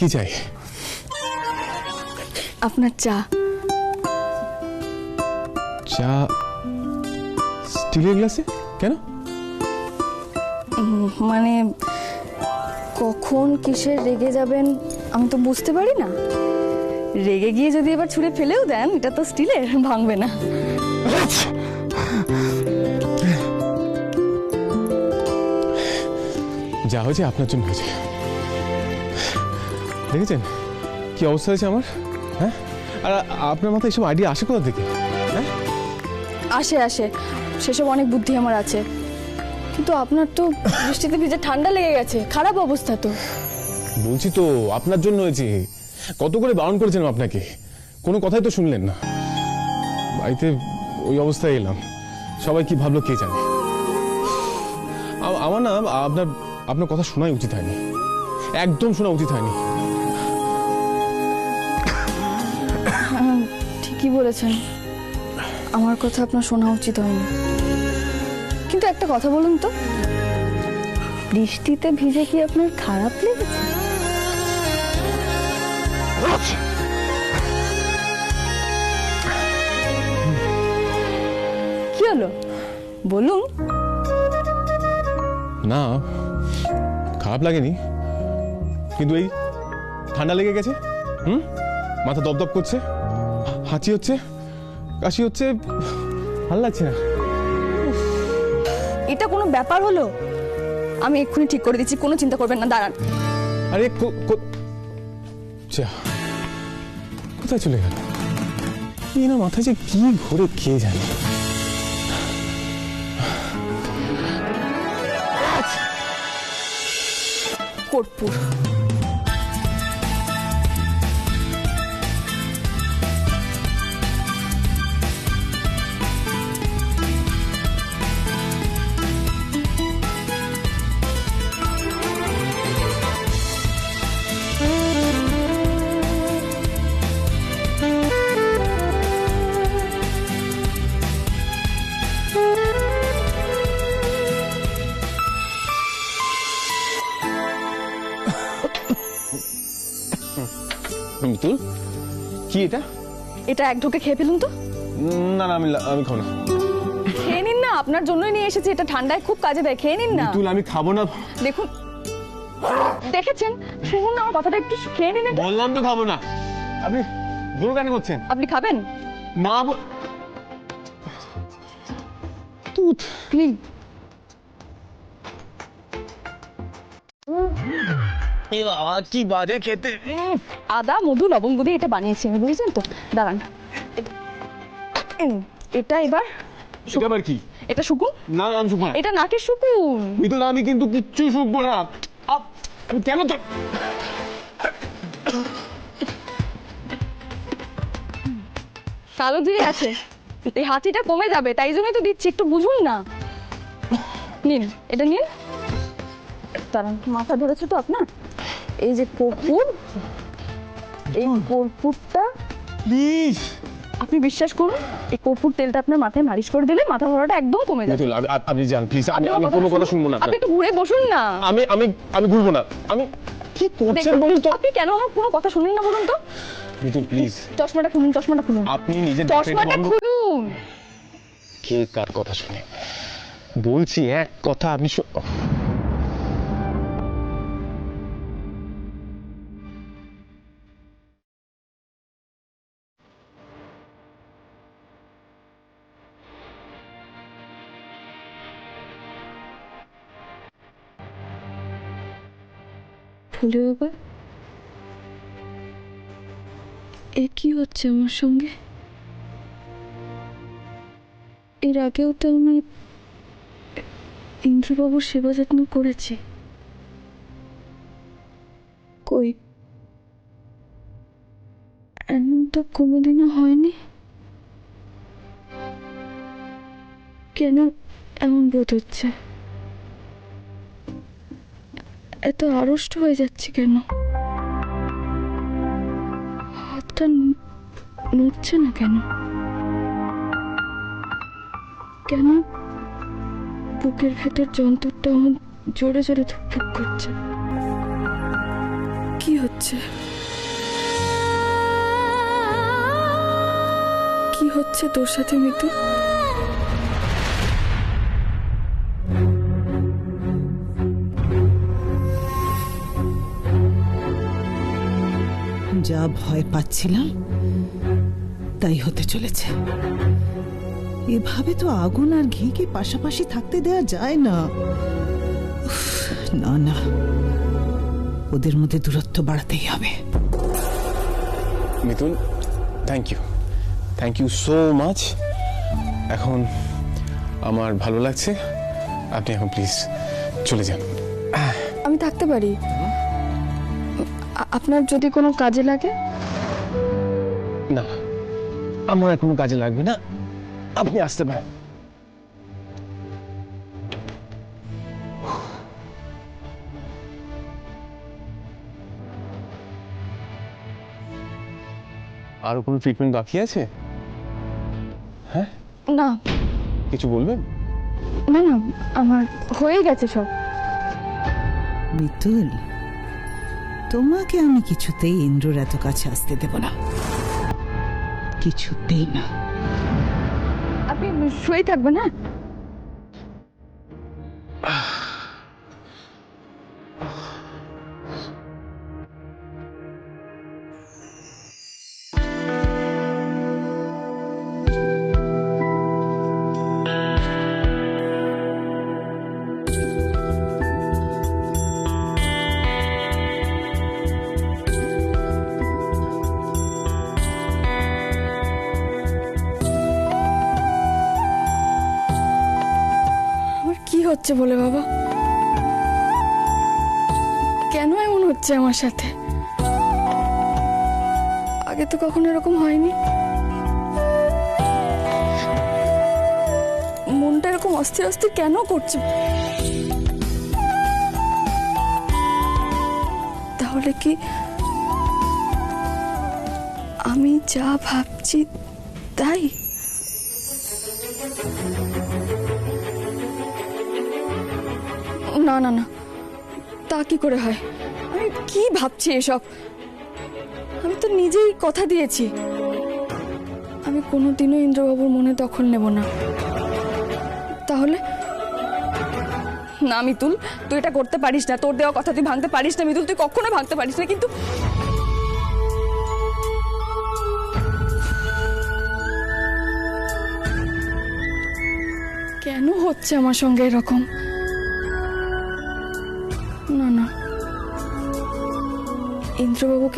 কি চাই? আপনার চা। চা স্টিলের গ্লাসে কেন? মানে কখন কিসের রেগে যাবেন আমি তো বুঝতে পারি না। রেগে গিয়ে যদি এবার ছুঁড়ে ফেলেও দেন, এটা তো স্টিলের, ভাঙবে না। যা হয়েছে আপনার জন্য হয়েছে। দেখেছেন কি অবস্থা হয়েছে আমার? হ্যাঁ, আর আপনার মাথায় এসব আইডিয়া আসে কোথা থেকে? হ্যাঁ, আসে আসে, সেসব অনেক বুদ্ধি আমার আছে, কিন্তু আপনার তো বৃষ্টিতে ভিজে ঠান্ডা লেগে গেছে, খারাপ অবস্থা তো। বলছি তো আপনার জন্য হয়েছে। কত করে বারণ করেছিলাম আপনাকে, কোনো কথাই তো শুনলেন না। বাড়িতে ওই অবস্থায় এলাম, সবাই কি ভাবলো কে জানে। আমার না আপনার আপনার কথা শোনাই উচিত হয়নি, একদম শোনা উচিত হয়নি। ঠিকই বলেছেন, আমার কথা আপনার শোনা উচিত হয়নি। কিন্তু একটা কথা বলুন তো, বৃষ্টিতে ভিজে কি আপনার খারাপ লেগেছে? কি হলো বলুন? না, খারাপ লাগেনি, কিন্তু এই ঠান্ডা লেগে গেছে। মাথা দপদপ করছে, হাঁচি হচ্ছে, কাশি হচ্ছে, ভালো লাগছে না। এটা কোনো ব্যাপার হলো? আমি এক্ষুনি ঠিক করে দিচ্ছি, কোনো চিন্তা করবেন না, দাঁড়ান। আরে কোথায় চলে গেল? কি না মাথায় যে কি ঘুরে কে জানে। কর্পূর। মিতুল, কি এটা? এটা এক ঢোকে খেয়ে ফেলুন তো। না না, আমি খাবো না। খেয়ে নিন না, আপনার জন্যই নিয়ে এসেছি, এটা ঠান্ডায় খুব কাজে দেয়, খেয়ে নিন না। মিতুল, আমি খাবো না। দেখুন, দেখেছেন, শুনুন না আমার কথাটা, একটু খেয়ে নিন। বললাম তো খাবো না। আপনি জোর কেন করছেন? আপনি খাবেন না? প্লিজ। কি বাজে খেতে। আদা, মধু, লবঙ্গ দিয়ে এটা বানিয়েছি আমি, বুঝেছেন তো? দাঁড়ান, এটা এবার এটা আবার কি? এটা শুকুন। না আমি শুকবো না। এটা নাকে শুকুন। মিতুল, আমি কিন্তু কিচ্ছু শুকবো না। আমি কেন তো কালো দিয়ে আছে, এই হাঁচিটা কমে যাবে, তাই জন্যই তো দিচ্ছি, একটু বুঝুন না। নিন, এটা নিন। দাঁড়ান, মাথা ধরেছে তো আপনার। এই যে কর্পূর, এই কর্পূরটা প্লিজ আপনি বিশ্বাস করুন, এই কর্পূর তেলটা আপনার মাথায় মালিশ করে দিলে মাথা ধরাটা একদম কমে যাবে। মিতুল, আপনি যান প্লিজ। আমি কোনো কথা শুনবো না। আপনি একটু ঘুরে বসুন না। আমি ঘুরবো না। আমি কি করছেন বলুন তো? আপনি কেন আমার কোনো কথা শুনেন না বলুন তো? মিতুল প্লিজ। চশমাটা খুলুন, চশমাটা খুলুন। আপনি নিজে চশমাটা খুলুন। কে কার কথা শুনে? বলছি এক কথা, আপনি ফুলে বাবা, এ কি হচ্ছে আমার সঙ্গে? এর আগেও তো আমি ইন্দ্রবাবুর সেবা যত্ন করেছি, কই এমন তো কোনোদিনও হয়নি। কেন এমন বোধ হচ্ছে? এত আড়ষ্ট হয়ে যাচ্ছে কেন? হাতটা নড়ছে না কেন? কেন বুকের ভেতর যন্ত্রটা আমার জোরে জোরে ধুকপুক করছে? কি হচ্ছে? কি হচ্ছে তোর সাথে মিতুল? যা ভয় পাচ্ছিলাম তাই হতে চলেছে। এভাবে তো আগুন আর ঘিকে পাশাপাশি থাকতে দেয়া যায় না। উফ, না না, ওদের মধ্যে দূরত্ব বাড়াতেই হবে। Mitul, thank you so much. এখন আমার ভালো লাগছে, আপনি এখন প্লিজ চলে যান। আমি থাকতে পারি, আপনার যদি কোনো কাজে লাগে। না, আমার আর কোনো কাজে লাগবে না, আপনি আসতে পারেন। আরো কোনো ট্রিটমেন্ট বাকি আছে? হ্যাঁ, না কিছু বলবেন? না না, আমার হয়ে গেছে সব। মিতুল, তোমাকে আমি কিছুতেই ইন্দ্রর এত কাছে আসতে দেব না, কিছুতেই না। আপনি শুয়ে থাকবেন। হ্যাঁ, আমার কি হচ্ছে বলে বাবা? কেন এমন হচ্ছে আমার সাথে? আগে তো কখনো এরকম হয়নি। মনটা এরকম অস্থির অস্থির কেন করছে? তাহলে কি আমি যা ভাবছি তাই? না না না, তা কি করে হয়? আমি কি ভাবছি এসব? আমি তো নিজেই কথা দিয়েছি আমি কোনোদিনও ইন্দ্রবাবুর মনে দখল নেব না। তাহলে না মিতুল, তুই এটা করতে পারিস না। তোর দেওয়া কথা তুই ভাঙতে পারিস না মিতুল, তুই কখনো ভাঙতে পারিস না। কিন্তু কেন হচ্ছে আমার সঙ্গে এরকম? না না, ইন্দ্রবাবুকে